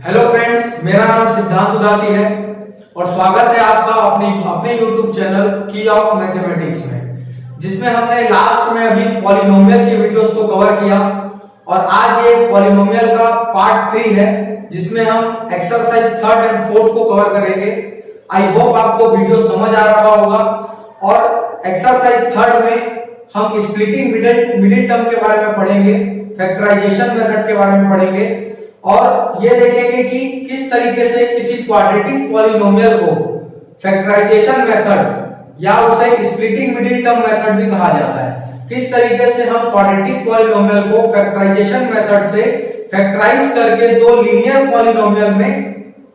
Hello friends, मेरा नाम सिद्धांत उदासी है और स्वागत है आपका अपने YouTube चैनल की ऑफ मैथमेटिक्स में, जिसमें हमने लास्ट में अभी पॉलिनोमियल की वीडियोस को कवर किया और आज ये पॉलिनोमियल का पार्ट 3 है, जिसमें हम एक्सरसाइज 3rd एंड 4th को कवर करेंगे। आई होप आपको वीडियो समझ आ रहा होगा। और एक्सरसाइज 3rd में हम स्प्लिटिंग मिडिल टर्म के बारे में पढ़ेंगे, फैक्टराइजेशन मेथड के बारे में पढ़ेंगे और ये देखेंगे कि किस तरीके से किसी क्वाड्रेटिक पॉलिनोमियल को फैक्टराइजेशन मेथड या उसे स्प्लिटिंग मिडिल टर्म मेथड भी कहा जाता है, किस तरीके से हम क्वाड्रेटिक पॉलिनोमियल को फैक्टराइजेशन मेथड से फैक्टराइज करके दो लीनियर पॉलिनोमियल में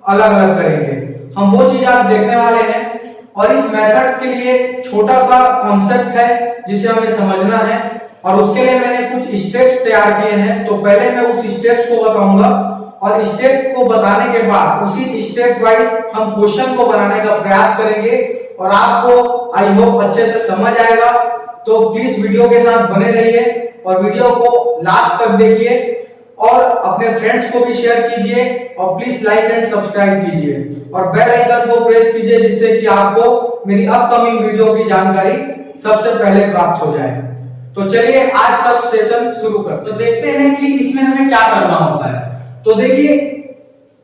अलग अलग करेंगे। हम वो चीज आज देखने वाले हैं और इस मेथड के लिए छोटा सा कॉन्सेप्ट है जिसे हमें समझना है और उसके लिए मैंने कुछ स्टेप्स तैयार किए हैं। तो पहले मैं उस स्टेप्स को बताऊंगा और स्टेप को बताने के बाद उसी स्टेप वाइज हम क्वेश्चन को बनाने का प्रयास करेंगे और आपको आई होप अच्छे से समझ आएगा। तो प्लीज वीडियो के साथ बने रहिए और वीडियो को लास्ट तक देखिए और अपने फ्रेंड्स को भी शेयर कीजिए और प्लीज लाइक एंड सब्सक्राइब कीजिए और बेल आइकन को प्रेस कीजिए, जिससे कि आपको मेरी अपकमिंग वीडियो की जानकारी सबसे पहले प्राप्त हो जाए। तो चलिए आज का सेशन शुरू करते हैं। तो देखते हैं कि इसमें हमें क्या करना होता है। तो देखिए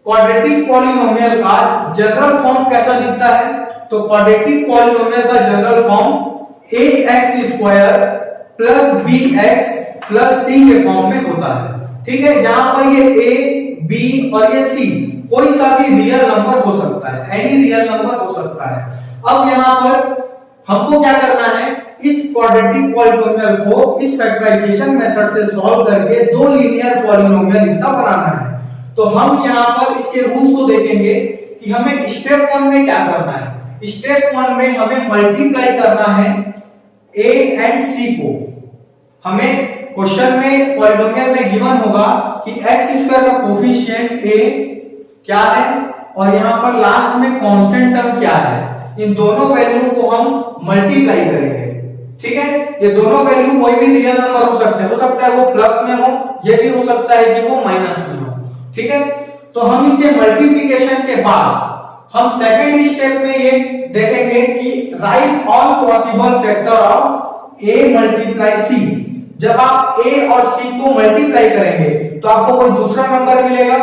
क्वाड्रेटिक पॉलिनोमियल का जनरल फॉर्म कैसा दिखता है। तो क्वाड्रेटिक पॉलिनोमियल का general form ax² plus bx plus c के फॉर्म में होता है। ठीक है, जहां पर ये a, b और ये c कोई सा भी रियल नंबर हो सकता है, एनी रियल नंबर हो सकता है। अब यहां पर हमको क्या करना है, इस क्वाड्रेटिक पॉलिनोमियल को इस फैक्टराइजेशन मेथड से सॉल्व करके दो लीनियर पॉलिनोमियल इसका बनाना है। तो हम यहां पर इसके रूल्स को देखेंगे कि हमें स्टेप 1 में क्या करना है। स्टेप 1 में हमें मल्टीप्लाई करना है a एंड c को। हमें क्वेश्चन में पॉलिनोमियल में गिवन होगा कि x² का कोफिशिएंट a क्या है और यहां पर लास्ट में कांस्टेंट टर्म क्या है। इन दोनों वैल्यू को हम मल्टीप्लाई करेंगे। ठीक है, ये दोनों वैल्यू कोई भी रियल नंबर हो सकता है वो प्लस में हो, ये भी हो सकता है कि वो माइनस में हो। ठीक है, तो हम इसके मल्टीप्लिकेशन के बाद हम सेकंड स्टेप में ये देखेंगे कि right all possible factor of a multiply c। जब आप a और c को मल्टीप्लाई करेंगे तो आपको कोई दूसरा नंबर मिलेगा,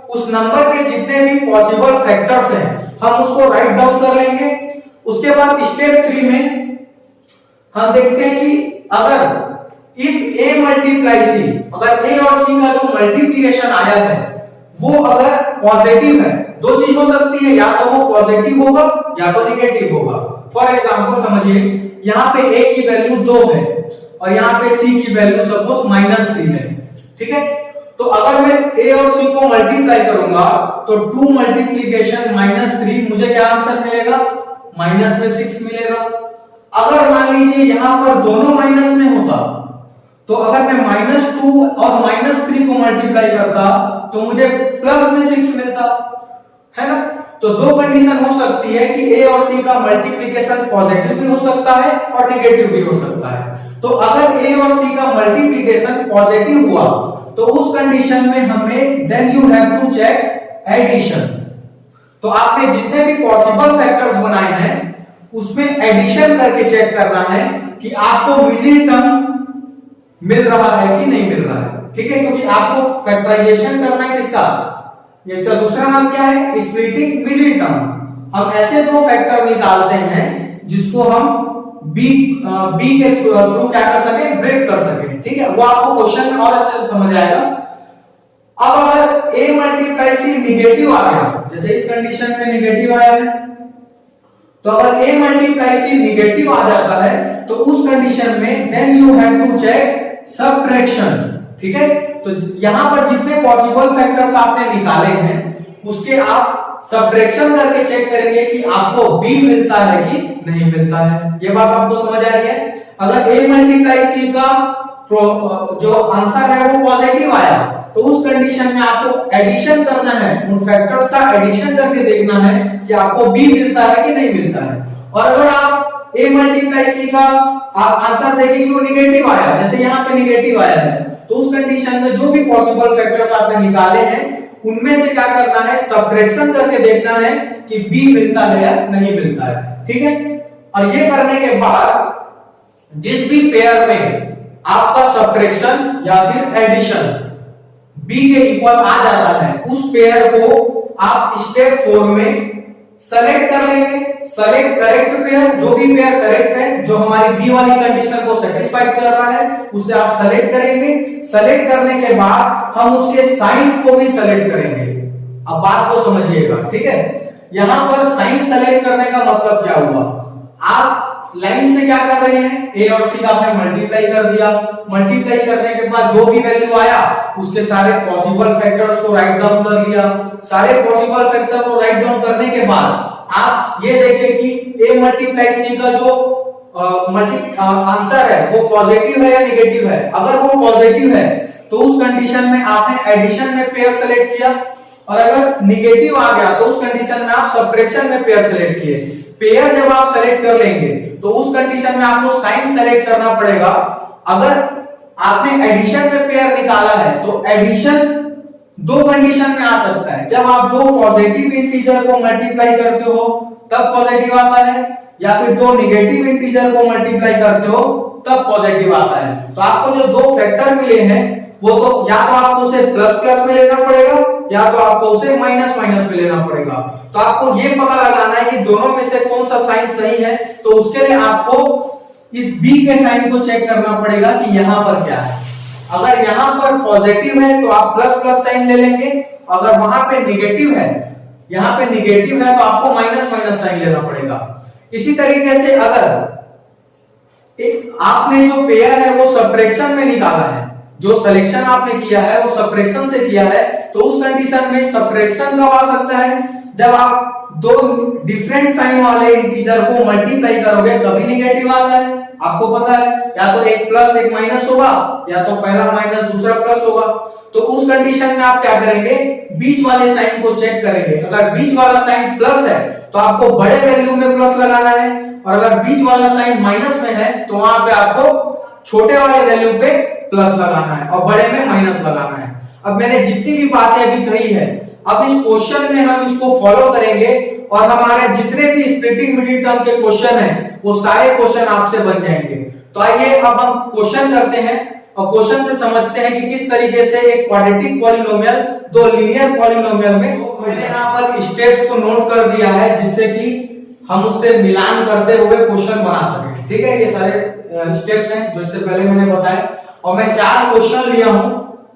उस नंबर के जितने भी पॉसिबल फैक्टर्स हैं हम उसको राइट डाउन कर लेंगे। उसके बाद स्टेप 3 में हम देखते हैं कि अगर इफ a मल्टीप्लाई c, अगर a और c का जो मल्टीप्लिकेशन आया है वो अगर पॉजिटिव है, दो चीज हो सकती है, या तो वो पॉजिटिव होगा या तो नेगेटिव होगा। फॉर एग्जांपल समझिए यहाँ पे a की वैल्यू 2 है और यहाँ पे c की वैल्यू सपोज -3 है। ठीक है, तो अगर मैं a और c को मल्टीप्लाई करूंगा तो 2 मल्टीप्लिकेशन -3 मुझे क्या आंसर मिलेगा, -6 मिलेगा। अगर मान लीजिए यहां पर दोनों माइनस में होता तो अगर मैं -2 और -3 को मल्टीप्लाई करता तो मुझे +6 मिलता है ना। तो दो कंडीशन हो सकती है कि a और c का मल्टीप्लिकेशन पॉजिटिव भी हो सकता है और नेगेटिव भी हो सकता है। तो अगर a और c का मल्टीप्लिकेशन पॉजिटिव हुआ तो उस कंडीशन में हमें then you have to check addition. तो आपने जितने भी पॉसिबल फैक्टर्स बनाए हैं उसमें एडिशन करके चेक करना है कि आपको मिडिल टर्म मिल रहा है कि नहीं मिल रहा है। ठीक है, क्योंकि आपको फैक्टराइजेशन करना है किसका, इसका दूसरा नाम क्या है, स्प्लिटिंग मिडिल टर्म। हम ऐसे दो फैक्टर निकालते हैं जिसको हम b के थ्रू क्या कर सके, ब्रेक कर सके। ठीक है, वो आपको क्वेश्चन में और अच्छे से समझ आएगा। अब अगर a मल्टीप्लाई c निगेटिव आ गया, जैसे इस कंडीशन में निगेटिव आया है, तो अगर a मल्टीप्लाई c निगेटिव आ जाता है तो उस कंडीशन में then you have to check subtraction. ठीक है, तो यहां पर जितने पॉसिबल फैक्टर्स आपने निकाले हैं उसके आप सबट्रैक्शन करके चेक करेंगे कि आपको b मिलता है कि नहीं मिलता है। ये बात आपको समझ आ रही है। अगर a मल्टीप्लाई c का जो आंसर है वो पॉजिटिव आया तो उस कंडीशन में आपको एडिशन करना है, उन फैक्टर्स का एडिशन करके देखना है कि आपको b मिलता है कि नहीं मिलता है। और अगर आप a मल्टीप्लाई c का आंसर देखेंगे वो निगेटिव आया, जैसे यहाँ पे निगेटिव आया है, तो उस कंडीशन में जो भी पॉसिबल फैक्टर्स आपने निकाले हैं उनमें से क्या करना है, सब्ट्रैक्शन करके देखना है कि बी मिलता है या नहीं मिलता है। ठीक है, और ये करने के बाद जिस भी पेयर में आपका सब्ट्रैक्शन या फिर एडिशन बी के इक्वल आ जाता है, उस पेयर को आप स्टेप 4 में सेलेक्ट कर लेंगे। सेलेक्ट करेक्ट पेयर, जो भी पेयर करेक्ट है, जो हमारी बी वाली कंडीशन को सेटिस्फाइड कर रहा है, उसे आप सेलेक्ट करेंगे। सेलेक्ट करने के बाद हम उसके साइन को भी सेलेक्ट करेंगे। अब बात को समझिएगा, ठीक है। यहां पर साइन सेलेक्ट करने का मतलब क्या हुआ, आप लाइन से क्या कर रहे हैं, ए और सी का आपने मल्टीप्लाई कर दिया। मल्टीप्लाई करने के बाद जो भी वैल्यू आया उसके सारे पॉसिबल फैक्टर्स को राइट डाउन कर लिया। सारे पॉसिबल फैक्टर को राइट डाउन करने के बाद आप ये देखें कि ए मल्टीप्लाई सी का जो आंसर है वो पॉजिटिव है या निगेटिव है। अगर वो पॉजिटिव है तो उस कंडीशन में आपने एडिशन में पेयर सेलेक्ट किया, और अगर निगेटिव आ गया तो उस कंडीशन में आप सब्ट्रैक्शन में पेयर सेलेक्ट किए। पेयर जब आप सेलेक्ट कर लेंगे तो उस कंडीशन में आपको साइन सेलेक्ट करना पड़ेगा। अगर आपने एडिशन में पेयर निकाला है तो एडिशन दो कंडीशन में आ सकता है, जब आप दो पॉजिटिव इंटीजर को मल्टीप्लाई करते हो तब पॉजिटिव आता है, या फिर दो निगेटिव इंटीजर को मल्टीप्लाई करते हो तब पॉजिटिव आता है। तो आपको जो दो फैक्टर मिले हैं वो तो या तो आपको उसे प्लस प्लस में लेना पड़ेगा या तो आपको उसे माइनस माइनस में लेना पड़ेगा। तो आपको ये पता लगाना है कि दोनों में से कौन सा साइन सही है। तो उसके लिए आपको इस बी के साइन को चेक करना पड़ेगा कि यहां पर क्या है। अगर यहां पर पॉजिटिव है तो आप प्लस प्लस साइन ले लेंगे, अगर वहां पे निगेटिव है, यहां पे निगेटिव है तो आपको माइनस माइनस साइन लेना पड़ेगा। इसी तरीके से अगर आपने जो पेयर है वो सब्ट्रैक्शन में निकाला है, जो सिलेक्शन आपने किया है वो सब्ट्रैक्शन से किया है, तो उस कंडीशन में सब्ट्रैक्शन कब आ सकता है, जब आप दो डिफरेंट साइन वाले इंटीजर को मल्टीप्लाई करोगे तभी निगेटिव आता है। आपको पता है या तो एक प्लस एक माइनस होगा या तो पहला माइनस दूसरा प्लस होगा। तो उस कंडीशन में आप क्या करेंगे, बीच वाले साइन को चेक करेंगे। अगर बीच वाला साइन प्लस है तो आपको बड़े वैल्यू में प्लस लगाना है, और अगर बीच वाला साइन माइनस में है तो वहां पे आपको छोटे वाले वैल्यू पे प्लस लगाना है और बड़े में माइनस लगाना है। अब मैंने जितनी भी बातें अभी कही है, अब इस क्वेश्चन में हम इसको फॉलो करेंगे और हमारे जितने भी स्प्लिटिंग मिडिल टर्म के क्वेश्चन हैं वो सारे क्वेश्चन आपसे बन जाएंगे। तो आइए अब हम क्वेश्चन करते हैं और क्वेश्चन से समझते हैं कि किस तरीके से एक क्वाड्रेटिक पॉलिनोमियल दो लीनियर पॉलिनोमियल में, मैंने यहाँ पर स्टेप्स को नोट कर दिया है जिससे कि हम उससे मिलान करते हुए क्वेश्चन बना सकें। ठीक है, ये सारे स्टेप्स हैं जो इससे पहले मैंने बताया, और मैं 4 क्वेश्चन लिया हूं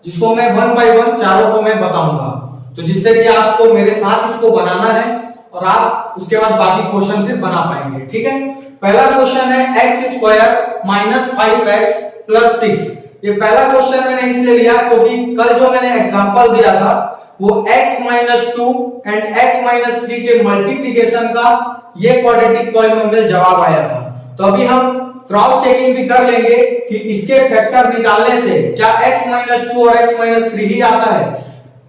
जिसको मैं 1 बाय 1 चारों को मैं बताऊंगा, तो जिससे कि आपको मेरे साथ इसको बनाना है और आप उसके बाद बाकी क्वेश्चन फिर बना पाएंगे। ठीक है, पहला क्वेश्चन है x² - 5x + 6। ये पहला क्वेश्चन मैंने इसलिए लिया क्योंकि कल जो मैंने एग्जांपल दिया था वो x - 2 एंड x - 3 के मल्टीप्लिकेशन का ये क्वाड्रेटिक पॉलिनोमियल जवाब आया था। तो अभी हम क्रॉस चेकिंग भी कर लेंगे कि इसके फैक्टर निकालने से क्या x - 2 और x - 3 ही आता है,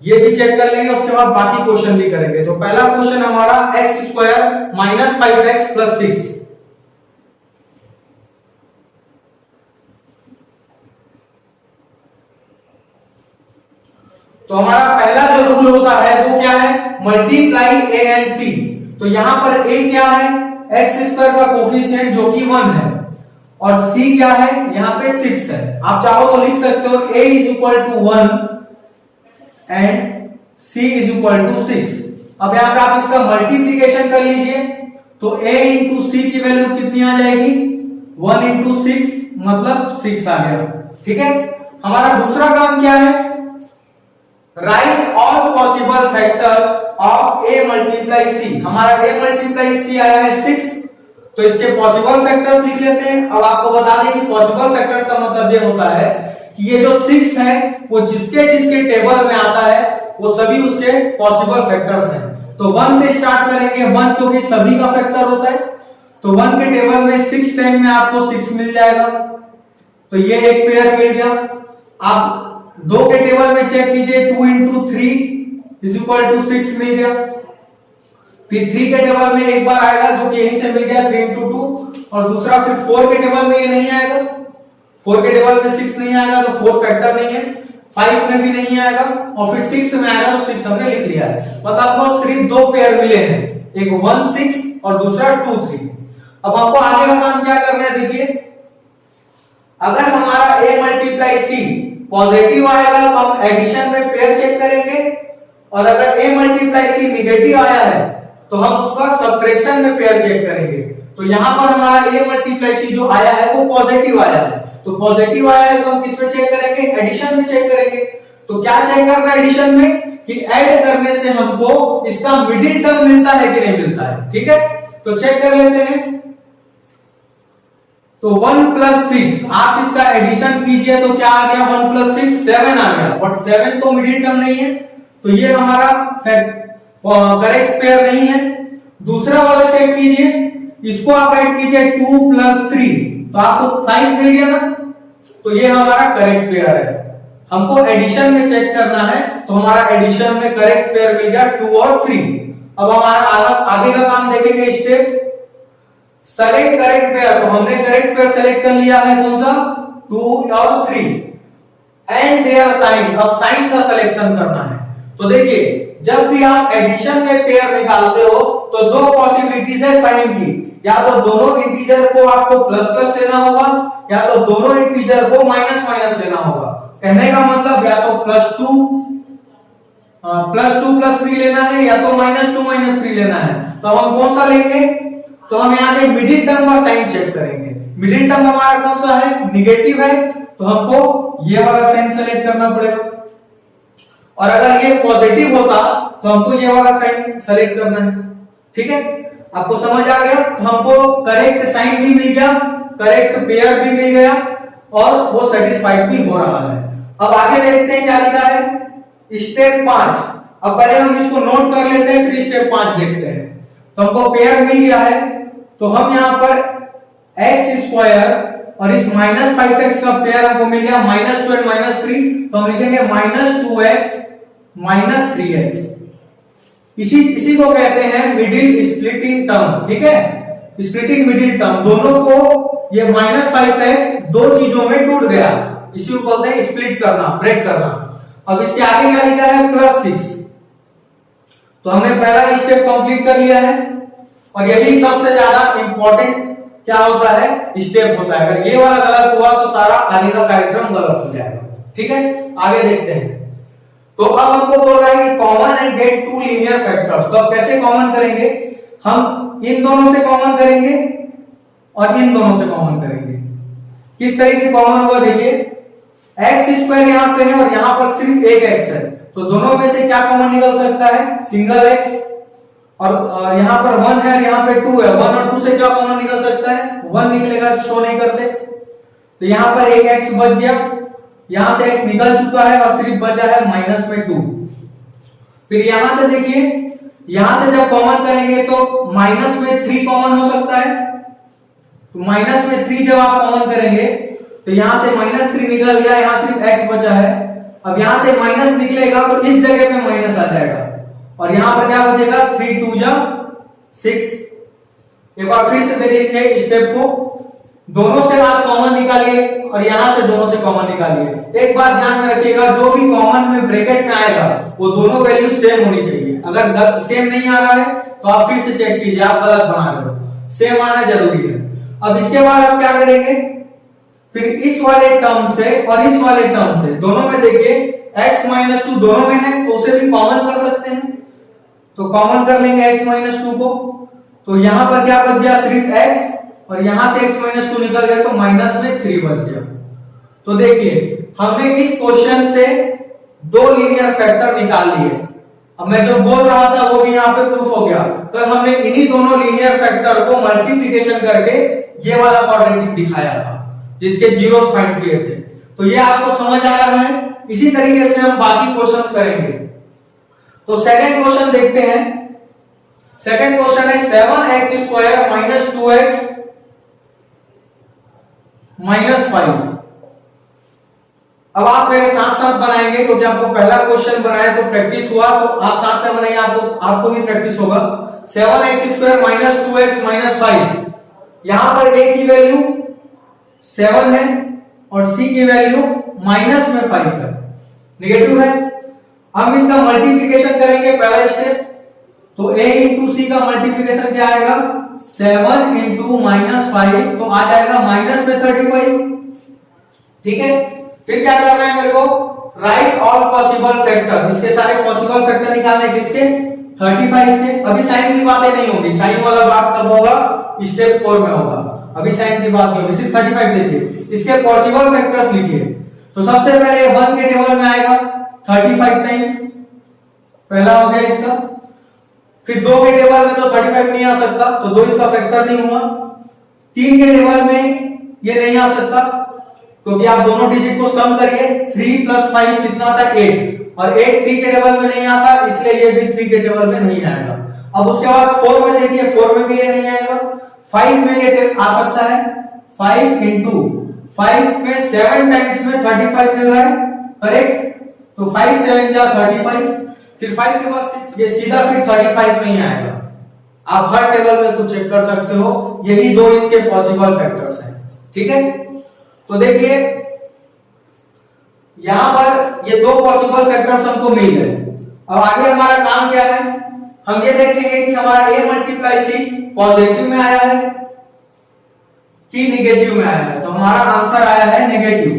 ये भी चेक कर लेंगे। उसके बाद बाकी क्वेश्चन भी करेंगे। तो पहला क्वेश्चन हमारा x² - 5x + 6। तो हमारा पहला जो रूल होता है वो क्या है, मल्टीप्लाई a एंड c। तो यहां पर a क्या है, x² का कोफिशिएंट जो कि 1 है, और c क्या है, यहां पे 6 है। आप चाहो तो लिख सकते हो a = 1 एंड c = 6। अब यहां पे आप इसका मल्टीप्लिकेशन कर लीजिए तो a × c की वैल्यू कितनी आ जाएगी, 1 × 6 मतलब 6 आ गया। ठीक है, हमारा दूसरा काम क्या है, right all possible factors of a × c। हमारा a × c आया है 6, तो इसके पॉसिबल फैक्टर्स लिख लेते हैं। अब आपको बता दें कि पॉसिबल फैक्टर्स का मतलब ये होता है कि ये जो 6 है वो जिसके जिसके टेबल में आता है वो सभी उसके पॉसिबल फैक्टर्स हैं। तो 1 से स्टार्ट करेंगे, 1 क्योंकि सभी का फैक्टर होता है, तो 1 के टेबल में 6 टाइम में आपको 6 मिल जाएगा, तो ये एक पेयर मिल गया। आप 2 के टेबल में चेक कीजिए, 2 × 3 = 6 मिल गया। फिर 3 के टेबल में एक बार आएगा जो कि यहीं से मिल गया 3 × 2, और दूसरा फिर 4 के टेबल में ये नहीं आएगा, 4 के टेबल में 6 नहीं आएगा तो 4 फैक्टर नहीं है। 5 में भी नहीं आएगा और फिर 6 में आएगा, तो 6 हमने लिख लिया है। मतलब आपको सिर्फ दो पेयर मिले हैं, एक 1 6 और दूसरा 2 3। अब हमको आगे का काम क्या करना है, देखिए अगर हमारा a मल्टीप्लाई c पॉजिटिव आएगा तो हम एडिशन में पेयर चेक करेंगे, और अगर a मल्टीप्लाई c निगेटिव आया है तो हम उसका सब्ट्रैक्शन में पेयर चेक करेंगे। तो यहां पर हमारा a मल्टीप्लाई c जो आया है वो पॉजिटिव आया है, तो पॉजिटिव आया है तो हम किस में चेक करेंगे, एडिशन में चेक करेंगे। तो क्या चेक करना है एडिशन में, कि ऐड करने से हमको इसका मिडिल टर्म मिलता है कि नहीं मिलता है। ठीक है, तो चेक कर लेते हैं। तो 1 प्लस 6 आप इसका एडिशन कीजिए तो क्या आ गया, 1 प्लस 6 7 आ गया, बट 7 तो मिडिल टर्म नहीं है, तो ये हमारा करेक्ट पेयर नहीं है। दूसरा वाला चेक कीजिए, इसको आप ऐड कीजिए 2 प्लस 3 तो आपको 5 मिल गया ना, तो ये हमारा करेक्ट पेयर है। हमको एडिशन में चेक करना है, तो हमारा एडिशन में करेक्ट पेयर मिल गया 2 और 3। अब हमारा आगे का काम देखेंगे, स्टेप सेलेक्ट करेक्ट पेयर। तो हमने करेक्ट पेयर सेलेक्ट कर लिया है, कौन सा, 2 और 3 एंड देयर साइन। अब साइन का सिलेक्शन करना है। तो देखिए जब भी आप एडिशन में पेयर निकालते हो तो दो पॉसिबिलिटीज है साइन की, या तो दोनों इंटीजर को आपको प्लस प्लस लेना होगा, या तो दोनों इंटीजर को माइनस माइनस लेना होगा। कहने का मतलब या तो +2 + 3 लेना है, या तो -2 - 3 लेना है। तो हम कौन सा लेंगे, तो हम यहाँ पे मिडिल टर्म का साइन चेक करेंगे। मिडिल टर्म हमारा कौन सा है, निगेटिव है, तो हमको ये वाला साइन सेलेक्ट करना पड़ेगा। और अगर ये पॉजिटिव होता तो हमको ये वाला साइन सेलेक्ट करना है। ठीक है, आपको समझ आ गया। तो हमको करेक्ट साइन भी मिल गया, करेक्ट पेयर भी मिल गया, और वो सेटिस्फाइड भी हो रहा है। अब आगे देखते हैं क्या लिखा है, स्टेप 5। अब पहले हम इसको नोट कर लेते हैं, फिर स्टेप 5 देखते हैं। तो हमको पेयर मिल गया है, तो हम यहाँ पर x² और इस -5x का पेयर हमको मिल गया -2 और -3, तो हम लिखेंगे -2x - 3x। इसी को कहते हैं मिडिल स्प्लिटिंग टर्म। ठीक है, स्प्लिटिंग मिडिल टर्म, दोनों को ये -5x दो चीजों में टूट गया, इसी को बोलते हैं स्प्लिट करना, ब्रेक करना। अब इसके आगे क्या लिखा है, +6। तो हमने पहला स्टेप कंप्लीट कर लिया है, और यही सबसे ज्यादा इंपॉर्टेंट क्या होता है, स्टेप होता है। अगर ये वाला गलत हुआ तो सारा आगे का कार्यक्रम गलत हो जाएगा। ठीक है, आगे देखते हैं। तो अब हमको बोल रहा है कि common and get 2 linear factors. तो अब कैसे कॉमन करेंगे, हम इन दोनों से कॉमन करेंगे और इन दोनों से कॉमन करेंगे। किस तरीके से कॉमन होगा, देखिए x² यहाँ पे है और यहाँ पर सिर्फ एक x है, तो दोनों में से क्या कॉमन निकल सकता है, सिंगल x। और यहाँ पर 1 है, यहाँ पे 2 है, 1 और 2 से क्या कॉमन निकल सकता है, 1 निकलेगा, शो नहीं करते। तो यहाँ पर एक x बच गया, यहां से x निकल चुका है और सिर्फ बचा है -2। फिर यहां से देखिए, यहां से जब कॉमन करेंगे तो -3 कॉमन हो सकता है। तो -3 जब आप कॉमन करेंगे तो यहां से -3 निकल गया, यहां सिर्फ x बचा है। अब यहां से माइनस निकलेगा तो इस जगह पे माइनस आ जाएगा, और यहां पर क्या बचेगा, 3 2 6। एक बार फिर से देखिए स्टेप को, दोनों से आप कॉमन निकालिए और यहां से दोनों से कॉमन निकालिए। एक बात ध्यान में रखिएगा, जो भी कॉमन में ब्रैकेट में आएगा वो दोनों वैल्यू सेम होनी चाहिए। अगर सेम नहीं आ रहा है तो आप फिर से चेक कीजिए, आप गलत बना रहे हो, सेम आना जरूरी है। अब इसके बाद आप क्या करेंगे, फिर इस वाले टर्म से और इस वाले टर्म से, दोनों में देखिए x - 2 दोनों में है, तो उसे भी कॉमन कर सकते हैं। तो कॉमन कर लेंगे x - 2 को, तो यहां पर क्या बच गया, सिर्फ x, और यहां से x - 2 निकल गया तो -3 बच गया। तो देखिए हमने इस क्वेश्चन से दो लीनियर फैक्टर निकाल लिए। अब मैं जो बोल रहा था वो भी यहाँ पे प्रूफ हो गया। तो हमने इन्हीं दोनों लीनियर फैक्टर को मल्टीप्लिकेशन करके ये वाला क्वाड्रेटिक दिखाया था, जिसके जीरोस फाइंड किए थे। तो ये आपको समझ आ रहा है। इसी तरीके से हम बाकी क्वेश्चंस करेंगे। तो सेकंड क्वेश्चन देखते हैं। सेकंड क्वेश्चन है 7x² - 2x - 5। अब आप मेरे साथ साथ बनाएंगे, क्योंकि आपको पहला क्वेश्चन बनाया तो प्रैक्टिस हुआ, तो आप साथ में बनाएंगे, आपको भी प्रैक्टिस होगा। 7x² - 2x - 5। यहां पर a की वैल्यू 7 है और c की वैल्यू -5 है। निगेटिव है। हम इसका मल्टीप्लिकेशन करेंगे पहला स्टेप, तो a इंटू सी का मल्टीप्लिकेशन क्या आएगा 7 इंटू -5 तो आ जाएगा माइनस में 35। ठीक है, फिर क्या करना है मेरे को राइट ऑल पॉसिबल फैक्टर, इसके सारे पॉसिबल फैक्टर निकालने किसके 35 के। अभी साइन की बातें नहीं होगी, साइन वाला बात कब होगा स्टेप 4 में होगा, अभी साइन की बात नहीं होगी, सिर्फ 35 देखिए। इसके पॉसिबल फैक्टर्स लिखिए, तो सबसे पहले 1 के टेबल में आएगा 35 टाइम्स, पहला हो गया इसका। फिर 2 के टेबल में तो 35 नहीं आ सकता, तो 2 इसका फैक्टर नहीं हुआ। 3 के टेबल में ये नहीं आ सकता क्योंकि आप दोनों डिजिट को सम करिए, 3 + 5 कितना था 8, और 8 3 के टेबल में नहीं आता, इसलिए ये भी 3 के टेबल में नहीं आएगा। अब उसके बाद 4 में देखिए, 4 में भी ये नहीं आएगा। 5 में ये आ सकता है, 5 इंटू 5 में 7 टाइम्स में 35 मिल रहा है, करेक्ट, तो 5 7 जा 35, फिर 5 के बाद 6, ये सीधा फिर 35 में ही आएगा। आप हर टेबल में इसको चेक कर सकते हो, यही 2 इसके पॉसिबल फैक्टर्स हैं। ठीक है, तो देखिए यहां पर ये 2 पॉसिबल फैक्टर्स हमको मिल गए। अब आगे हमारा काम क्या है, हम ये देखेंगे कि हमारा a मल्टीप्लाई सी पॉजिटिव में आया है कि निगेटिव में आया है। तो हमारा आंसर आया है नेगेटिव,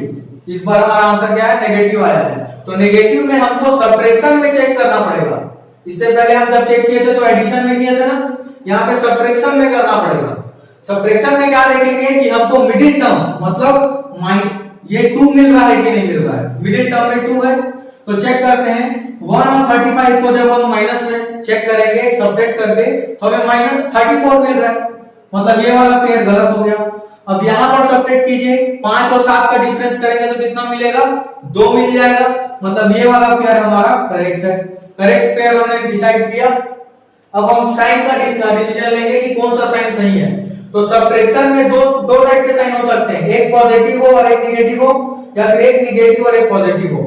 इस बार हमारा आंसर क्या है नेगेटिव आया है। तो नेगेटिव में हमको सब्ट्रैक्शन में चेक करना पड़ेगा। इससे पहले हम जब चेक किए थे तो एडिशन में किए थे ना, यहाँ पे सब्ट्रैक्शन में करना पड़ेगा। सब्ट्रैक्शन में क्या देखेंगे कि हमको मिडिल टर्म मतलब ये 2 मिल रहा है कि नहीं मिल रहा है, मिडिल टर्म में 2 है, तो चेक करते हैं 1 और 35 को जब हम माइनस में चेक करेंगे सब्ट्रैक्ट करके तो हमें -34 मिल रहा है, मतलब ये वाला पेयर गलत हो गया। अब यहां पर सब्ट्रैक्ट कीजिए, 5 और 7 का डिफरेंस करेंगे तो कितना मिलेगा 2 मिल जाएगा, मतलब ये वाला पेयर हमारा करेक्ट है। करेक्ट पेयर हमने डिसाइड किया। अब हम साइन का डिसीजन लेंगे कि कौन सा साइन सही है। तो सब्ट्रैक्शन में दो टाइप के साइन हो सकते हैं, एक पॉजिटिव हो और एक नेगेटिव हो, या फिर एक नेगेटिव और एक पॉजिटिव हो।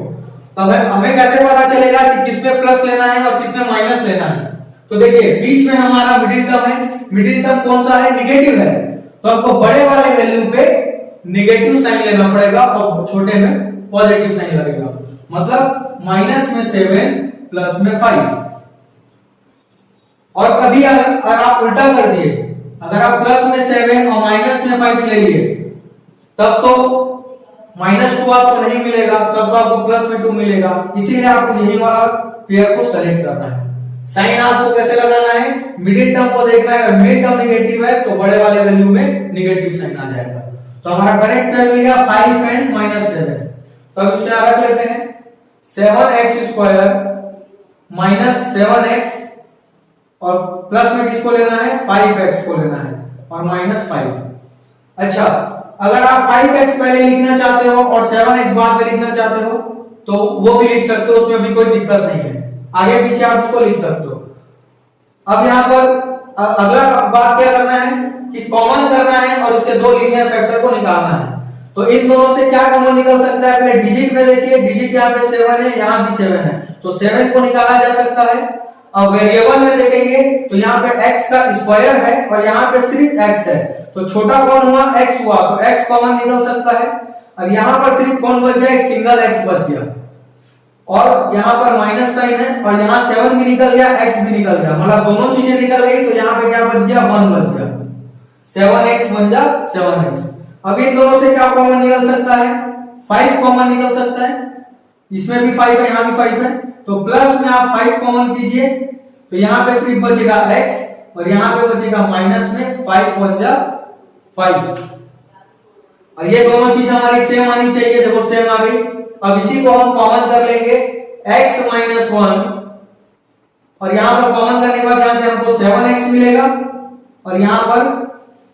तो हमें कैसे पता चलेगा कि किसमें प्लस लेना है और किसमें माइनस लेना है। तो देखिए बीच में हमारा मिडिल टर्म है, मिडिल टर्म कौन सा है निगेटिव है, तो आपको बड़े वाले वैल्यू पे नेगेटिव साइन लेना पड़ेगा और छोटे में पॉजिटिव साइन लगेगा, मतलब -7 प्लस में 5। और कभी अगर आप उल्टा कर दिए, अगर आप प्लस में 7 और माइनस में 5 ले लिए तब तो -2 आपको नहीं मिलेगा, तब तो आपको प्लस में 2 मिलेगा। इसीलिए आपको यही वाला पेयर को सेलेक्ट करना है। साइन आपको कैसे लगाना है, मिडिल टर्म को देखना है, अगर मिडिल टर्म नेगेटिव है तो बड़े वाले वैल्यू में नेगेटिव साइन आ जाएगा। तो हमारा करेक्ट पेयर मिल गया 5 एंड -7। तो अब इसमें रख लेते हैं 7x² -7x और प्लस में किसको लेना है 5x को लेना है और -5। अच्छा, अगर आप 5x पहले लिखना चाहते हो और 7x बाद में लिखना चाहते हो तो वो भी लिख सकते हो, उसमें भी कोई दिक्कत नहीं है, आगे पीछे आप इसको लिख सकते हो। अब यहाँ पर अगला बात क्या करना है कि कॉमन करना है और इसके 2 लीनियर फैक्टर को निकालना है। तो इन दोनों से क्या कॉमन निकल सकता है, पहले डिजिट में देखिए, डिजिट यहाँ पे 7 है, यहाँ भी 7 है, तो 7 को निकाला जा सकता है। अब वेरिएबल में देखेंगे तो यहाँ पे x का स्क्वायर है और यहाँ पे सिर्फ x है, तो छोटा कौन हुआ x हुआ, तो x कॉमन निकल सकता है। और यहाँ पर सिर्फ कौन बच गया, एक सिंगल x बच गया, और यहाँ पर माइनस साइन है और यहाँ 7 भी निकल गया, x भी निकल गया, मतलब दोनों चीजें निकल गई। तो यहाँ पे क्या बच गया 1 बच गया, 7x बन जा 7x। अब इन दोनों से क्या कॉमन निकल सकता है, 5 कॉमन निकल सकता है, इसमें भी 5 है यहाँ भी 5 है, तो प्लस में आप 5 कॉमन कीजिए तो यहाँ पे सिर्फ बचेगा x और यहाँ पे बचेगा माइनस में 5 1 जा 5। और ये दोनों चीज हमारी सेम आनी चाहिए, देखो सेम आ गई। अब इसी को हम कॉमन कर लेंगे x - 1 और यहाँ पर कॉमन करने के बाद यहाँ से हमको 7x मिलेगा और यहाँ पर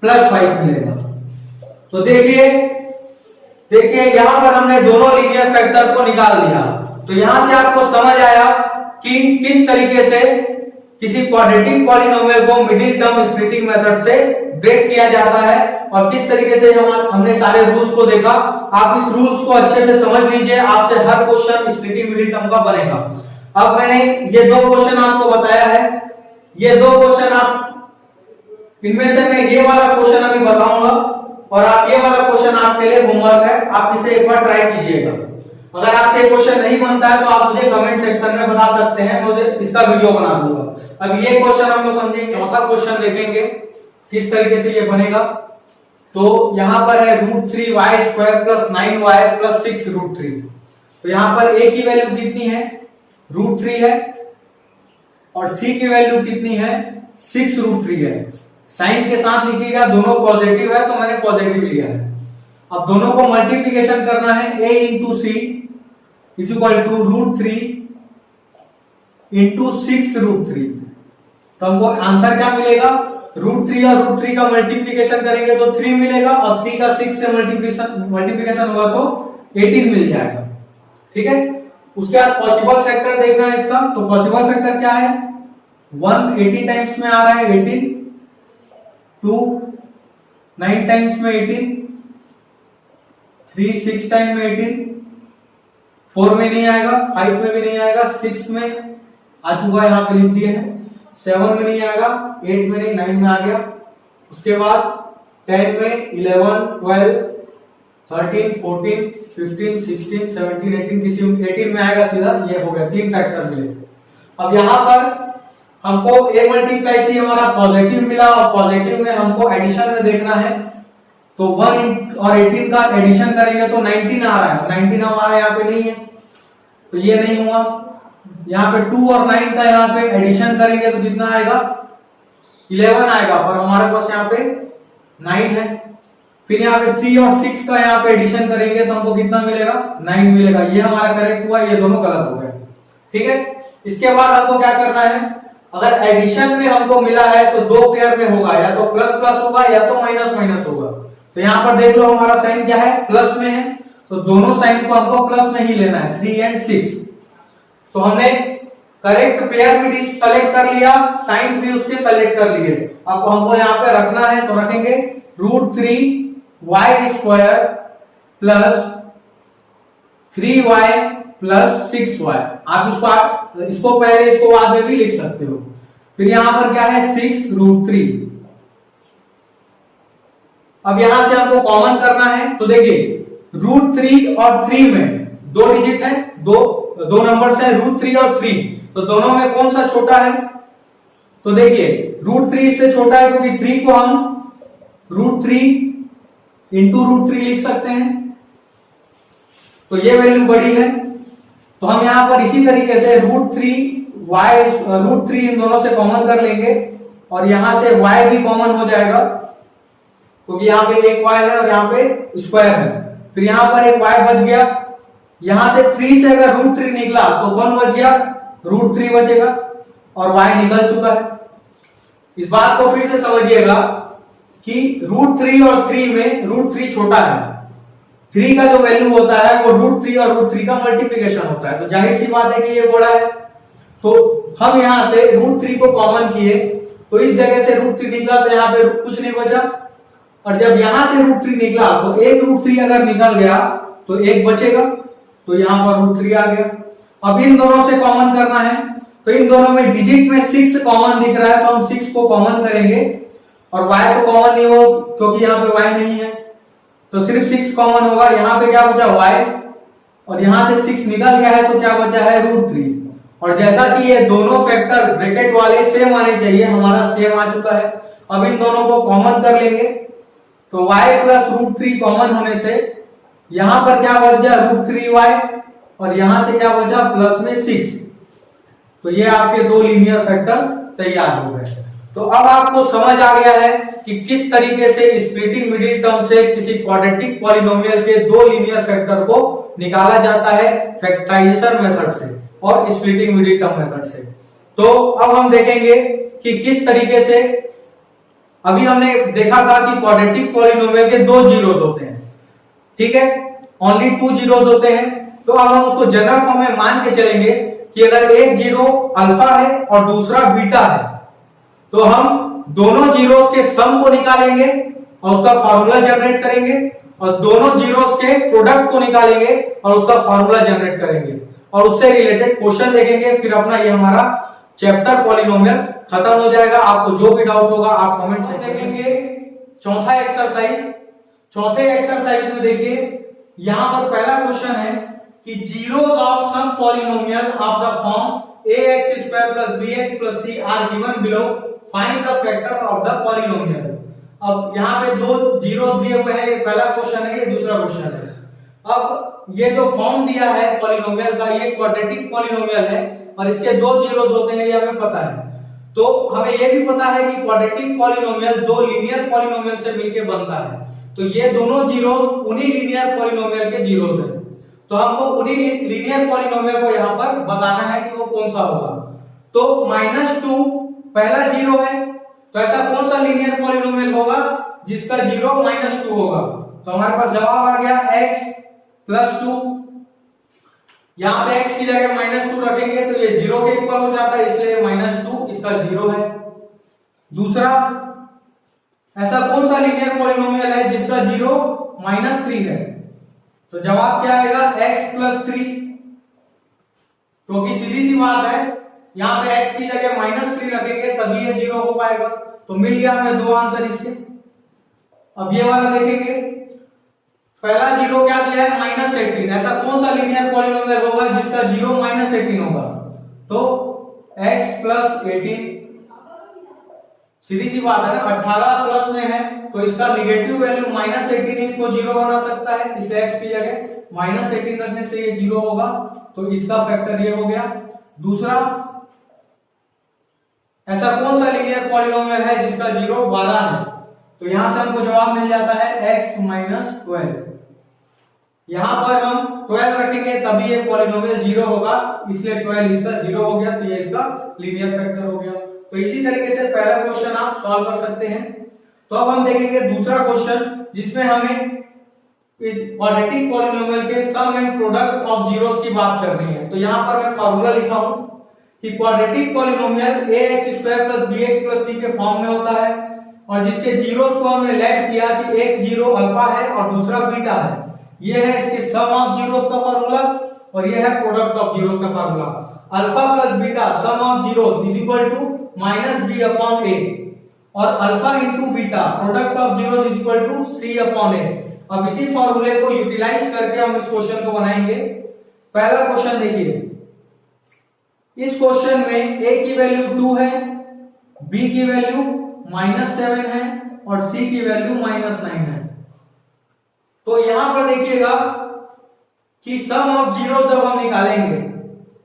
+5 मिलेगा। तो देखिए यहाँ पर हमने दोनों लीनियर फैक्टर को निकाल लिया। तो यहां से आपको समझ आया कि किस तरीके से किसी क्वाड्रेटिक पॉलिनोमियल को मिडिल टर्म स्प्लिटिंग मेथड से ब्रेक किया जाता है और किस तरीके से हमने सारे रूल्स को देखा। आप इस रूल्स को अच्छे से समझ लीजिए, आपसे हर क्वेश्चन स्प्लिटिंग मिडिल टर्म का बनेगा। अब मैंने ये 2 क्वेश्चन आपको बताया है, ये 2 क्वेश्चन आप इनमें से मैं ये वाला क्वेश्चन अभी बताऊंगा और आप ये वाला क्वेश्चन आपके लिए होमवर्क है, आप इसे एक बार ट्राई कीजिएगा। अगर आपसे ये क्वेश्चन नहीं बनता है तो आप मुझे कमेंट सेक्शन में बता सकते हैं, मुझे इसका वीडियो बना दूंगा। अब ये क्वेश्चन हम लोग समझेंगे, चौथा क्वेश्चन देखेंगे किस तरीके से ये बनेगा। तो यहाँ पर है √3y² + 9y + 6 √3। तो यहाँ पर a की वैल्यू कितनी है, √3 है, और c की वैल्यू कितनी है, 6 √3 है। साइन के साथ लिखिएगा, दोनों पॉजिटिव है तो मैंने पॉजिटिव लिया है। अब दोनों को मल्टीप्लिकेशन करना है, a × c = √3 × 6 √3। तो हमको आंसर क्या मिलेगा, √3 और √3 का मल्टीप्लिकेशन करेंगे तो 3 मिलेगा, और 3 का 6 से मल्टीप्लिकेशन होगा तो 18 मिल जाएगा। ठीक है, उसके बाद पॉसिबल फैक्टर देखना है इसका। तो पॉसिबल फैक्टर क्या है, 1 18 टाइम्स में आ रहा है 18, 2 9 टाइम्स में 18, 3 6 टाइम में 18, 4 में नहीं आएगा, 5 में भी नहीं आएगा, 6 में आ चुका है, यहाँ पे लिख दिए हैं, 7 में नहीं आएगा, 8 में नहीं, 9 में आ गया। उसके बाद 10 में, 11 12 13 14 15 16 17 18, किसी 18 में आएगा सीधा, ये हो गया, 3 फैक्टर मिले। अब यहाँ पर हमको a मल्टीप्लाई c हमारा पॉजिटिव मिला, और पॉजिटिव में हमको एडिशन में देखना है। तो 1 और 18 का एडिशन करेंगे तो 19 आ रहा है, 19 हमारा यहाँ पे नहीं है तो ये नहीं हुआ। यहाँ पे 2 और 9 का यहाँ पे एडिशन करेंगे तो कितना आएगा, 11 आएगा, पर हमारे पास यहाँ पे 9 है। फिर यहाँ पे 3 और 6 का यहाँ पे एडिशन करेंगे तो हमको कितना मिलेगा, 9 मिलेगा। ये हमारा करेक्ट हुआ, ये दोनों गलत हो गए। ठीक है, इसके बाद हमको क्या करना है, अगर एडिशन में हमको मिला है तो 2 पेयर में होगा, या तो प्लस प्लस होगा या तो माइनस माइनस होगा। तो यहाँ पर देख लो हमारा साइन क्या है, प्लस में है, तो दोनों साइन को हमको प्लस में ही लेना है, 3 और 6। तो हमने करेक्ट पेयर भी सेलेक्ट कर लिया, साइन भी उसके सेलेक्ट कर लिए। अब हमको यहाँ पे रखना है, तो रखेंगे √3y² + 3y + 6y। आप इसको पहले इसको बाद में भी लिख सकते हो। फिर यहां पर क्या है, 6 √3। अब यहां से हमको कॉमन करना है, तो देखिए √3 और 3 में 2 डिजिट है, दो नंबर्स है, √3 और 3, तो दोनों में कौन सा छोटा है। तो देखिए √3 से छोटा है, क्योंकि 3 को हम √3 × √3 लिख सकते हैं, तो ये वैल्यू बड़ी है। तो हम यहां पर इसी तरीके से √3 इन दोनों से कॉमन कर लेंगे, और यहां से y भी कॉमन हो जाएगा, क्योंकि यहाँ पे एक y है और यहाँ पे स्क्वायर है। फिर यहाँ पर एक y बच गया, यहां से 3 से अगर √3 निकला तो कौन बच गया, √3 बचेगा, और y निकल चुका है। इस बात को फिर से समझिएगा कि √3 और 3 में √3 छोटा है, 3 का जो वैल्यू होता है वो √3 और √3 का मल्टीप्लिकेशन होता है, तो जाहिर सी बात है कि ये बड़ा है। तो हम यहां से √3 को कॉमन किए, तो इस जगह से √3 निकला तो यहाँ पे कुछ नहीं बचा, और जब यहां से √3 निकला तो एक √3 अगर निकल गया तो एक बचेगा, तो यहां पर √3 आ गया। अब इन दोनों से कॉमन करना है, तो इन दोनों में डिजिट में 6 कॉमन दिख रहा है, तो हम 6 को कॉमन करेंगे, और y तो कॉमन नहीं हो क्योंकि यहाँ पे y नहीं है, तो सिर्फ 6 कॉमन होगा। यहाँ पे क्या बचा, y, और यहां से 6 निकल गया है तो क्या बचा है, √3। और जैसा कि ये दोनों फैक्टर ब्रैकेट वाले सेम आने चाहिए, हमारा सेम आ चुका है। अब इन दोनों को कॉमन कर लेंगे, तो y + √3 कॉमन होने से यहां पर क्या बच गया, √3y, और यहां से क्या बचा, प्लस में 6। तो ये आपके दो लीनियर फैक्टर तैयार हो गए। तो अब आपको समझ आ गया है कि किस तरीके से स्प्लिटिंग मिडिल टर्म से किसी क्वाड्रेटिक पॉलिनोमियल के दो लीनियर फैक्टर को निकाला जाता है फैक्टराइजेशन मेथड से और स्प्लिटिंग मिडिल टर्म मेथड से। तो अब हम देखेंगे कि किस तरीके से, अभी हमने देखा था कि क्वाड्रेटिक पॉलिनोमियल के दो जीरोस होते हैं, ठीक है, ओनली 2 जीरोस होते हैं। तो अब हम उसको जनरल फॉर्म में मान के चलेंगे कि अगर एक जीरो अल्फा है और दूसरा बीटा है, तो हम दोनों जीरोस के सम को निकालेंगे और उसका फार्मूला जनरेट करेंगे, और दोनों जीरोस के प्रोडक्ट को निकालेंगे और उसका फार्मूला जनरेट करेंगे, और उससे रिलेटेड क्वेश्चन देखेंगे। फिर अपना ये हमारा चैप्टर पॉलिनोमियल खत्म हो जाएगा। आपको जो भी डाउट होगा आप कमेंट से देखेंगे। चौथे एक्सरसाइज में देखिए, यहां पर पहला क्वेश्चन है कि zeros of some polynomial of the form ax² plus bx plus c are given below, find the factor of the polynomial। अब यहाँ पे दो जीरोस दिए हुए हैं, ये पहला क्वेश्चन है, ये दूसरा क्वेश्चन है। अब ये जो फॉर्म दिया है पॉलिनोमियल का, ये क्वाड्रेटिक पॉलिनोमियल है और इसके दो जीरोस होते हैं, ये हमें पता है। तो हमें ये भी पता है कि क्वाड्रेटिक पॉलिनोमियल दो लीनियर पॉलिनोमियल से मिलकर बनता है, तो ये दोनों जीरोस उन्हीं लीनियर पॉलिनोमियल के जीरोस हैं। तो हमको उन्हीं लीनियर पॉलिनोमियल को यहाँ पर बताना है कि वो कौन सा होगा। तो -2 पहला जीरो है, तो ऐसा कौन सा लीनियर पॉलिनोमियल होगा जिसका जीरो -2 होगा। तो हमारे पास जवाब आ गया x + 2। यहाँ पे x की जगह -2 रखेंगे तो ये 0 के इक्वल हो जाता है, इसलिए -2 इसका 0 है। दूसरा, ऐसा कौन सा लीनियर पॉलिनोमियल है जिसका जीरो -3 है। तो जवाब क्या आएगा x + 3, क्योंकि सीधी सी बात है यहाँ पे x की जगह -3 रखेंगे तभी ये 0 हो पाएगा। तो मिल गया हमें दो आंसर इसके। अब ये वाला देखेंगे, पहला जीरो क्या दिया है -18, ऐसा कौन सा लीनियर पॉलिनोमियल होगा जिसका जीरो -18 होगा। तो x + 18, सीधी सी बात है ना, 18 प्लस में है तो इसका निगेटिव वैल्यू -18 इसको 0 बना सकता है, इसलिए x की जगह -18 रखने से ये 0 होगा, तो इसका फैक्टर ये हो गया। दूसरा, ऐसा कौन सा लीनियर पॉलिनोमियल है जिसका जीरो 12 है। तो यहां से हमको जवाब मिल जाता है x - 12। यहां पर हम 12 रखेंगे तभी ये पॉलिनोमियल 0 होगा, इसलिए 12 इसका 0 हो गया, तो ये इसका लीनियर फैक्टर हो गया। तो इसी तरीके से पहला क्वेश्चन आप सॉल्व कर सकते हैं। तो अब हम देखेंगे दूसरा क्वेश्चन, जिसमें हमें क्वाड्रेटिक पॉलिनोमियल के सम एंड प्रोडक्ट ऑफ जीरोस की बात करनी है। तो यहाँ पर मैं फार्मूला लिखा हूं कि quadratic polynomial ax² plus bx plus c के फॉर्म में होता है, और जिसके जीरोस को हमने लेट किया कि एक जीरो अल्फा है और दूसरा बीटा है। ये है इसके सम ऑफ जीरोस का फार्मूला और ये है प्रोडक्ट ऑफ जीरोस का formula. Alpha plus beta sum of zeros is equal to -b/a, और alpha into beta product of zeros is equal to c/a। अब इसी फॉर्मूले को यूटिलाइज करके हम इस क्वेश्चन को बनाएंगे। पहला क्वेश्चन देखिए, इस क्वेश्चन में a की वैल्यू 2 है, b की वैल्यू -7 है और c की वैल्यू -9 है। तो यहां पर देखिएगा कि सम ऑफ जीरोस जब हम निकालेंगे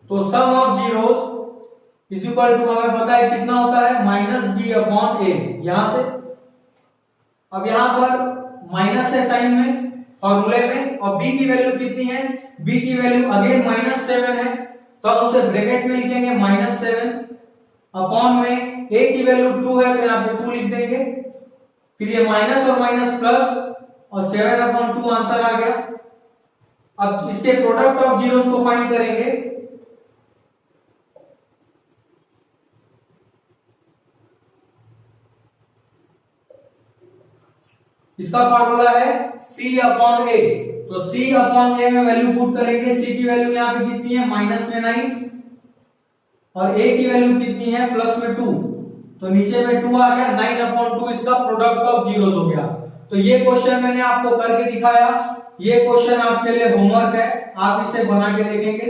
तो sum of zeros is equal to, हमें पता है कितना होता है -b/a यहां से। अब यहां पर माइनस है साइन में फॉर्मूले में, और b की वैल्यू कितनी है, b की वैल्यू अगेन -7 है, तो हम उसे ब्रैकेट में लिखेंगे -7 अपॉन में a की वैल्यू 2 है तो यहां पे 2 लिख देंगे, फिर ये माइनस और माइनस प्लस और 7/2 आंसर आ गया। अब इसके प्रोडक्ट ऑफ जीरोस को फाइंड करेंगे। इसका फार्मूला है c/a, तो c/a में वैल्यू पुट करेंगे। c की वैल्यू यहाँ पे कितनी है -9 और a की वैल्यू कितनी है +2, तो नीचे में 2 आ गया, 9/2 इसका प्रोडक्ट ऑफ जीरोस हो गया। तो ये क्वेश्चन मैंने आपको करके दिखाया, ये क्वेश्चन आपके लिए होमवर्क है, आप इसे बना के देखेंगे।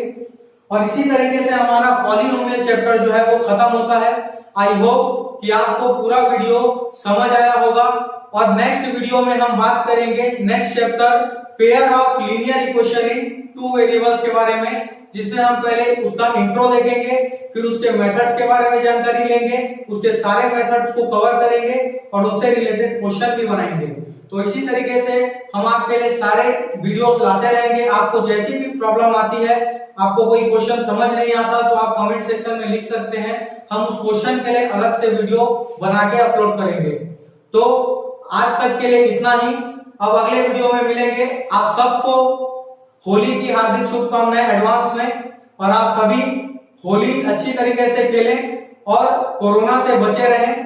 और इसी तरीके से हमारा पॉलिनोमियल चैप्टर जो है वो खत्म होता है। आई होप कि आपको पूरा वीडियो समझ आया होगा, और नेक्स्ट वीडियो में हम बात करेंगे next chapter pair of linear equation in 2 variables के बारे में, जिसमें हम पहले उसका इंट्रो देखेंगे, फिर उसके मेथड्स के बारे में जानकारी लेंगे, उसके सारे मेथड्स को कवर करेंगे और उससे रिलेटेड क्वेश्चन भी बनाएंगे। तो इसी तरीके से हम आपके लिए सारे वीडियोस लाते रहेंगे। आपको जैसी भी प्रॉब्लम आती है, आपको कोई क्वेश्चन समझ नहीं आता, तो आप कमेंट सेक्शन में लिख सकते हैं, हम उस क्वेश्चन के लिए अलग से वीडियो बना के अपलोड करेंगे। तो आज तक के लिए इतना ही, अब अगले वीडियो में मिलेंगे। आप सबको होली की हार्दिक शुभकामनाएं एडवांस में, और आप सभी होली अच्छी तरीके से खेलें और कोरोना से बचे रहें।